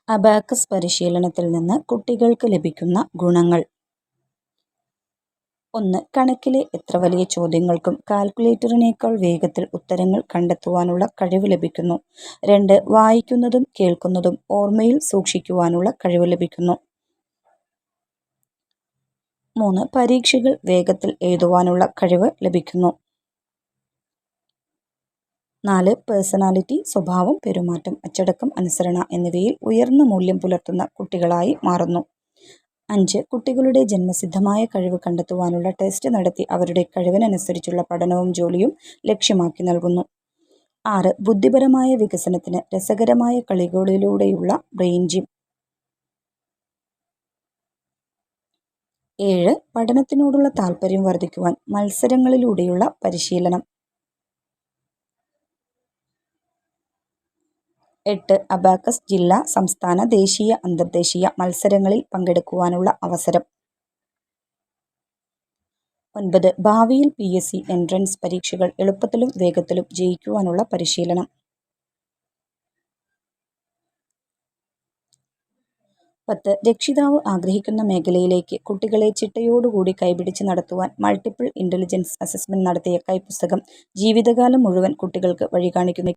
Abacus പരിശീലനത്തിൽ നിന്ന് കുട്ടികൾക്ക് ലഭിക്കുന്ന ഗുണങ്ങൾ. 1. കണക്കിലെ എത്ര വലിയ ചോദ്യങ്ങൾക്കും കാൽക്കുലേറ്ററിനേക്കാൾ വേഗത്തിൽ ഉത്തരങ്ങൾ കണ്ടെത്തുവാനുള്ള കഴിവ് ലഭിക്കുന്നു. 2. വായിക്കുന്നതും കേൾക്കുന്നതും ഓർമ്മയിൽ സൂക്ഷിക്കുവാനുള്ള കഴിവ് ലഭിക്കുന്നു. 3. പരീക്ഷകൾ വേഗത്തിൽ എഴുതുവാനുള്ള കഴിവ് ലഭിക്കുന്നു. 4. പേഴ്സണാലിറ്റി, സ്വഭാവം, പെരുമാറ്റം, അച്ചടക്കം, അനുസരണ എന്നിവയിൽ ഉയർന്ന മൂല്യം പുലർത്തുന്ന കുട്ടികളായി മാറുന്നു. 5. കുട്ടികളുടെ ജന്മസിദ്ധമായ കഴിവ് കണ്ടെത്തുവാനുള്ള ടെസ്റ്റ് നടത്തി അവരുടെ കഴിവിനനുസരിച്ചുള്ള പഠനവും ജോലിയും ലക്ഷ്യമാക്കി നൽകുന്നു. 6. ബുദ്ധിപരമായ വികസനത്തിന് രസകരമായ കളികളിലൂടെയുള്ള ബ്രെയിൻ ജിം. 7. പഠനത്തിനോടുള്ള താൽപര്യം വർദ്ധിക്കുവാൻ മത്സരങ്ങളിലൂടെയുള്ള പരിശീലനം. 8. അബാക്കസ് ജില്ലാ, സംസ്ഥാന, ദേശീയ, അന്തർദേശീയ മത്സരങ്ങളിൽ പങ്കെടുക്കുവാനുള്ള അവസരം. 9. ഭാവിയിൽ PSC എൻട്രൻസ് പരീക്ഷകൾ എളുപ്പത്തിലും വേഗത്തിലും ജയിക്കുവാനുള്ള പരിശീലനം. 10. രക്ഷിതാവ് ആഗ്രഹിക്കുന്ന മേഖലയിലേക്ക് കുട്ടികളെ ചിട്ടയോടുകൂടി കൈപിടിച്ച് നടത്തുവാൻ മൾട്ടിപ്പിൾ ഇന്റലിജൻസ് അസസ്മെന്റ് നടത്തിയ കൈപ്പുസ്തകം ജീവിതകാലം മുഴുവൻ കുട്ടികൾക്ക് വഴി കാണിക്കുന്നു.